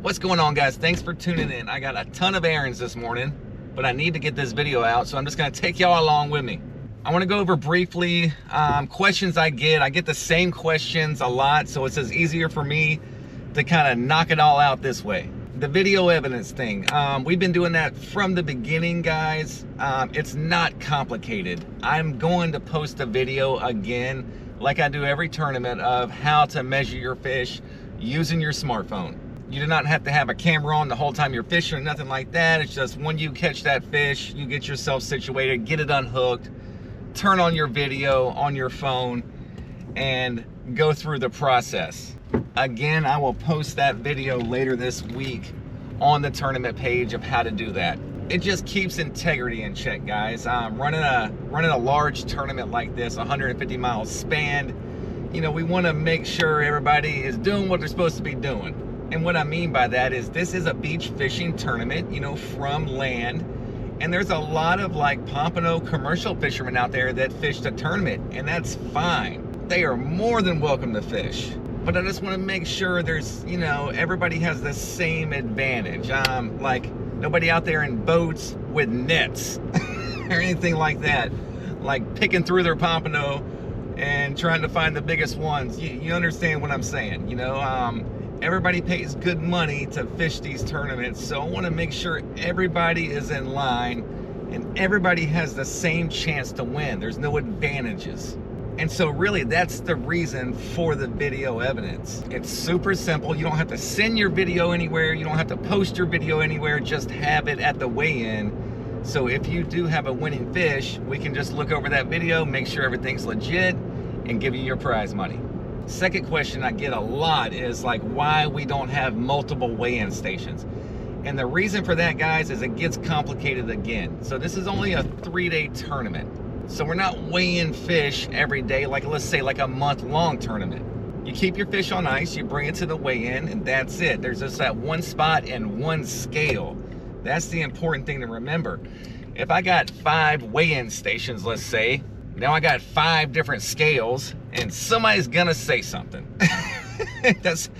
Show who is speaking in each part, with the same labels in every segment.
Speaker 1: What's going on, guys? Thanks for tuning in. I got a ton of errands this morning, but I need to get this video out, so I'm just gonna take y'all along with me. I wanna go over briefly questions I get the same questions a lot, so it's easier for me to kind of knock it all out this way. The video evidence thing, we've been doing that from the beginning, guys. It's not complicated. I'm going to post a video again, like I do every tournament, of how to measure your fish using your smartphone. You do not have to have a camera on the whole time you're fishing or nothing like that. It's just when you catch that fish, you get yourself situated, get it unhooked, turn on your video on your phone, and go through the process. Again, I will post that video later this week on the tournament page of how to do that. It just keeps integrity in check, guys. Running a large tournament like this, 150 miles span, you know, we want to make sure everybody is doing what they're supposed to be doing. And what I mean by that is this is a beach fishing tournament, you know, from land. And there's a lot of like Pompano commercial fishermen out there that fish the tournament, and that's fine. They are more than welcome to fish. But I just want to make sure there's, you know, everybody has the same advantage. Like nobody out there in boats with nets or anything like that, like picking through their Pompano and trying to find the biggest ones. You understand what I'm saying, you know? Everybody pays good money to fish these tournaments, so I want to make sure everybody is in line and everybody has the same chance to win. There's no advantages. And so really that's the reason for the video evidence. It's super simple. You don't have to send your video anywhere. You don't have to post your video anywhere. Just have it at the weigh-in. So if you do have a winning fish, we can just look over that video, make sure everything's legit, and give you your prize money. Second question I get a lot is like why we don't have multiple weigh-in stations. And the reason for that, guys, is it gets complicated again. So this is only a 3-day tournament. So we're not weighing fish every day, like let's say like a month-long tournament. You keep your fish on ice, you bring it to the weigh-in, and that's it. There's just that one spot and one scale. That's the important thing to remember. If I got 5 weigh-in stations, let's say, now I got 5 different scales, and somebody's gonna say something. That's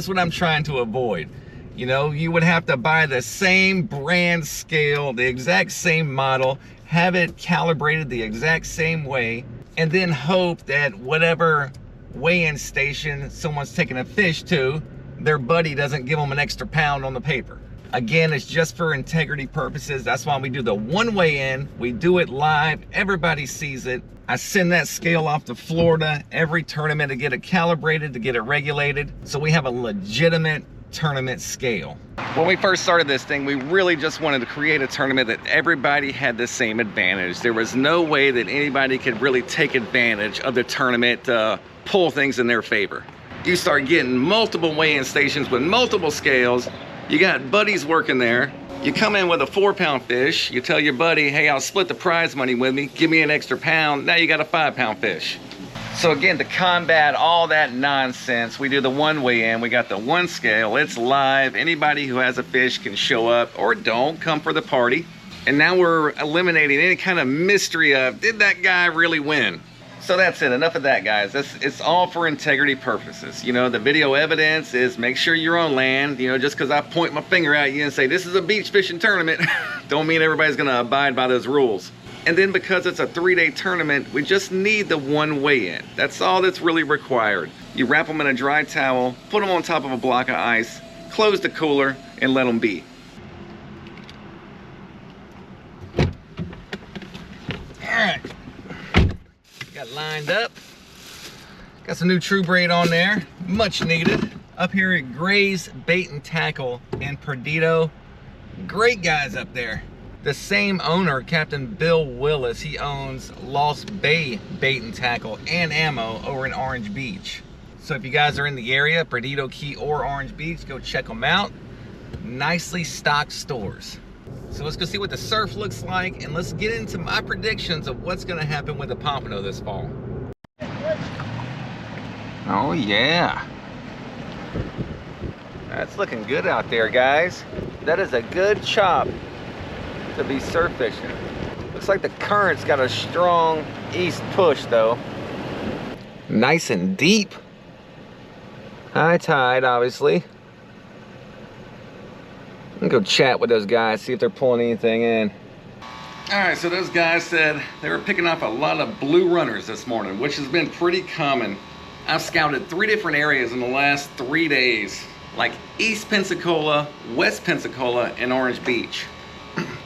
Speaker 1: what I'm trying to avoid. You know, you would have to buy the same brand scale, the exact same model, have it calibrated the exact same way, and then hope that whatever weigh-in station someone's taking a fish to, their buddy doesn't give them an extra pound on the paper. Again, it's just for integrity purposes. That's why we do the one weigh-in. We do it live. Everybody sees it. I send that scale off to Florida every tournament to get it calibrated, to get it regulated. So we have a legitimate tournament scale. When we first started this thing, we really just wanted to create a tournament that everybody had the same advantage. There was no way that anybody could really take advantage of the tournament to pull things in their favor. You start getting multiple weigh-in stations with multiple scales. You got buddies working there. You come in with a 4-pound fish. You tell your buddy, hey, I'll split the prize money with me. Give me an extra pound. Now you got a 5-pound fish. So again, to combat all that nonsense, we do the one weigh-in. We got the one scale. It's live. Anybody who has a fish can show up or don't, come for the party. And now we're eliminating any kind of mystery of, did that guy really win? So that's it, enough of that, guys. It's all for integrity purposes. You know, the video evidence is make sure you're on land. You know, just because I point my finger at you and say, this is a beach fishing tournament, don't mean everybody's gonna abide by those rules. And then because it's a 3-day tournament, we just need the one weigh-in. That's all that's really required. You wrap them in a dry towel, put them on top of a block of ice, close the cooler, and let them be. All right. Got lined up. Got some new True Braid on there, much needed. Up here at Gray's Bait and Tackle in Perdido. Great guys up there. The same owner, Captain Bill Willis, he owns Lost Bay Bait and Tackle and Ammo over in Orange Beach. So if you guys are in the area, Perdido Key or Orange Beach, go check them out. Nicely stocked stores. So let's go see what the surf looks like, and let's get into my predictions of what's gonna happen with the Pompano this fall. Oh yeah. That's looking good out there, guys. That is a good chop to be surf fishing. Looks like the current's got a strong east push though. Nice and deep. High tide, obviously. I'm gonna go chat with those guys, see if they're pulling anything in. All right, so those guys said they were picking up a lot of blue runners this morning, which has been pretty common. I've scouted 3 different areas in the last 3 days, like East Pensacola, West Pensacola, and Orange Beach.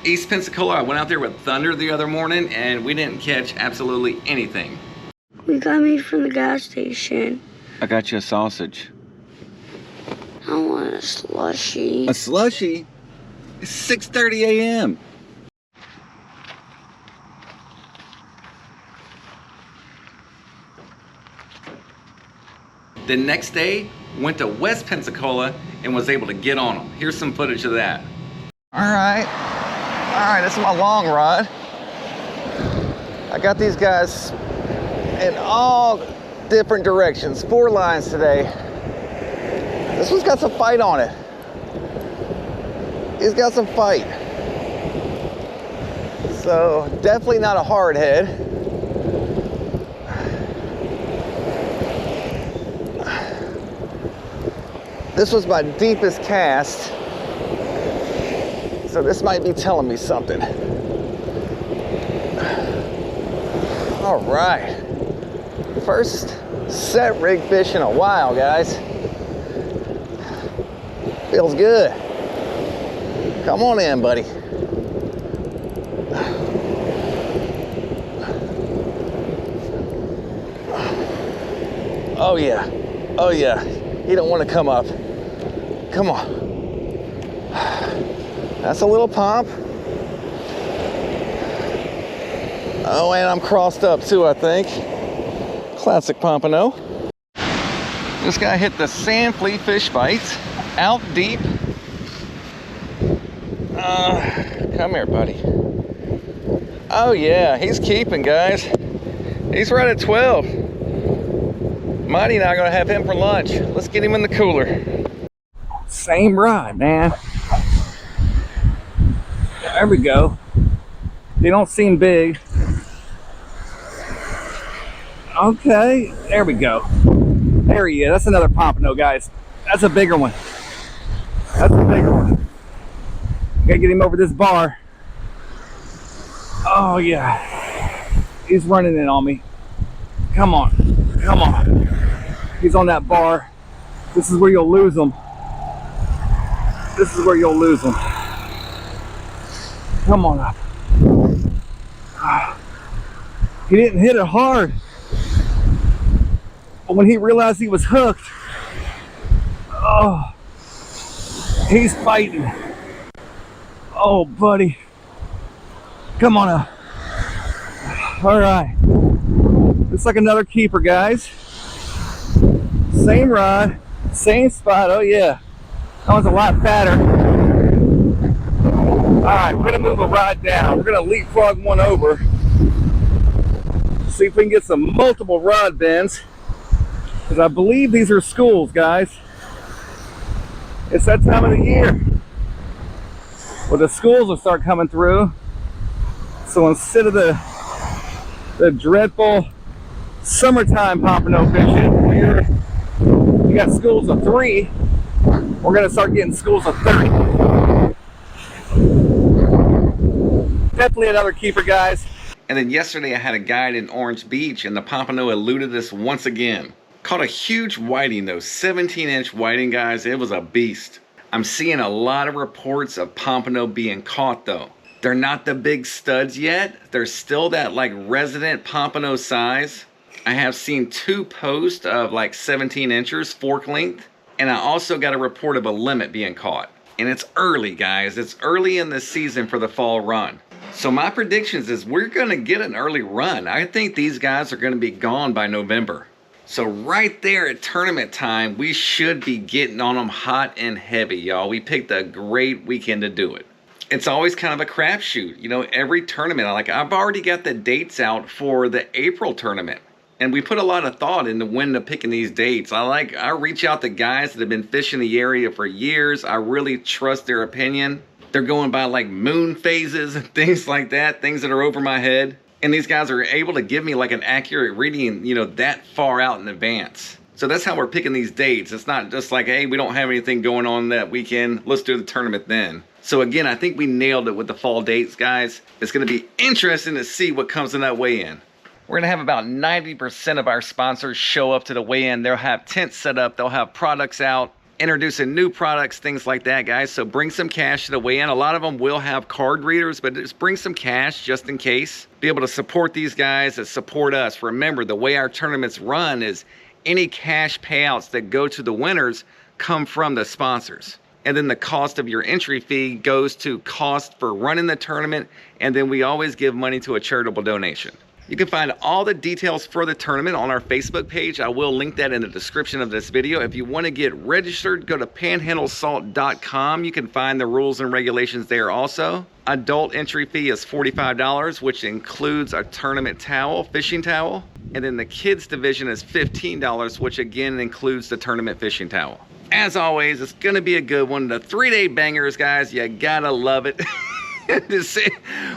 Speaker 1: East Pensacola, I went out there with Thunder the other morning, and we didn't catch absolutely anything.
Speaker 2: We got meat from the gas station.
Speaker 1: I got you a sausage.
Speaker 2: I want a slushie.
Speaker 1: A slushie? It's 6:30 a.m. The next day, went to West Pensacola and was able to get on them. Here's some footage of that. All right, this is my long rod. I got these guys in all different directions, 4 lines today. This one's got some fight on it. He's got some fight. So definitely not a hard head. This was my deepest cast, so this might be telling me something. All right, first set rig fish in a while, guys. Feels good. Come on in, buddy. Oh yeah, oh yeah. He don't want to come up. Come on. That's a little pomp. Oh, and I'm crossed up too, I think. Classic pompano. This guy hit the sand flea fish bites out deep. Come here, buddy. Oh yeah, he's keeping, guys. He's right at 12. Mighty and I are gonna have him for lunch. Let's get him in the cooler. Same rod, man. There we go. They don't seem big. Okay, there we go. There he is. That's another pompano, guys. That's a bigger one. That's a bigger one. Gotta get him over this bar. Oh yeah. He's running in on me. Come on. Come on. He's on that bar. This is where you'll lose him. This is where you'll lose him. Come on up. He didn't hit it hard. But when he realized he was hooked, oh, he's fighting. Oh, buddy. Come on up. All right. Looks like another keeper, guys. Same rod, same spot. Oh yeah, that one's a lot fatter. All right, we're gonna move a rod down. We're gonna leapfrog one over. See if we can get some multiple rod bends, because I believe these are schools, guys. It's that time of the year. Well, the schools will start coming through. So instead of the dreadful summertime pompano fishing, we got schools of 3. We're gonna start getting schools of 30. Definitely another keeper, guys. And then yesterday I had a guide in Orange Beach, and the pompano eluded us once again. Caught a huge whiting though, 17-inch whiting, guys. It was a beast. I'm seeing a lot of reports of pompano being caught though. They're not the big studs yet. They're still that like resident pompano size. I have seen 2 posts of like 17 inches fork length, and I also got a report of a limit being caught. And it's early, guys. It's early in the season for the fall run. So my predictions is we're gonna get an early run. I think these guys are gonna be gone by November. So right there at tournament time, we should be getting on them hot and heavy, y'all. We picked a great weekend to do it. It's always kind of a crapshoot. You know, every tournament, I've already got the dates out for the April tournament. And we put a lot of thought into when to picking these dates. I reach out to guys that have been fishing the area for years. I really trust their opinion. They're going by like moon phases and things like that, things that are over my head. And these guys are able to give me like an accurate reading, you know, that far out in advance. So that's how we're picking these dates. It's not just like, hey, we don't have anything going on that weekend, let's do the tournament then. So again, I think we nailed it with the fall dates, guys. It's gonna be interesting to see what comes in that weigh-in. We're gonna have about 90% of our sponsors show up to the weigh-in. They'll have tents set up, they'll have products out, introducing new products, things like that, guys. So bring some cash to the weigh-in. A lot of them will have card readers, but just bring some cash just in case. Be able to support these guys that support us. Remember, the way our tournaments run is any cash payouts that go to the winners come from the sponsors. And then the cost of your entry fee goes to cost for running the tournament, and then we always give money to a charitable donation. You can find all the details for the tournament on our Facebook page. I will link that in the description of this video. If you want to get registered, go to panhandlesalt.com. You can find the rules and regulations there also. Adult entry fee is $45, which includes a tournament towel, fishing towel. And then the kids division is $15, which again includes the tournament fishing towel. As always, it's gonna be a good one. The 3-day bangers, guys, you gotta love it.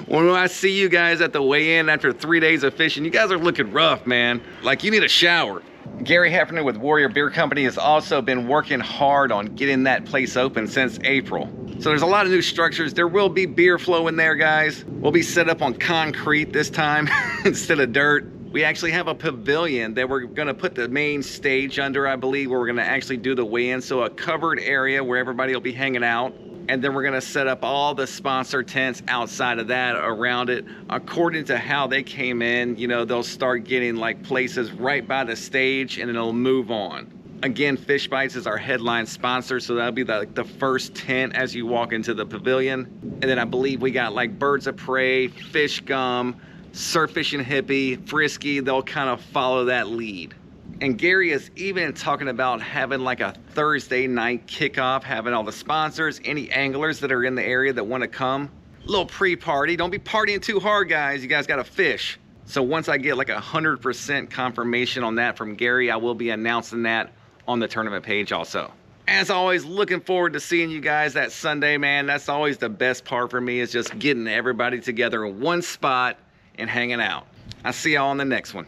Speaker 1: When I see you guys at the weigh-in after 3 days of fishing, you guys are looking rough, man. Like you need a shower. Gary Hefner with Warrior Beer Company has also been working hard on getting that place open since April. So there's a lot of new structures. There will be beer flow in there, guys. We'll be set up on concrete this time instead of dirt. We actually have a pavilion that we're gonna put the main stage under, I believe, where we're gonna actually do the weigh-in. So a covered area where everybody will be hanging out. And then we're gonna set up all the sponsor tents outside of that, around it. According to how they came in, you know, they'll start getting like places right by the stage and it'll move on. Again, Fish Bites is our headline sponsor, so that'll be the first tent as you walk into the pavilion. And then I believe we got like Birds of Prey, Fish Gum, Surf Fishing Hippie, Frisky, they'll kind of follow that lead. And Gary is even talking about having like a Thursday night kickoff, having all the sponsors, any anglers that are in the area that want to come. Little pre-party. Don't be partying too hard, guys. You guys got to fish. So once I get like 100% confirmation on that from Gary, I will be announcing that on the tournament page also. As always, looking forward to seeing you guys that Sunday, man. That's always the best part for me, is just getting everybody together in one spot and hanging out. I'll see y'all on the next one.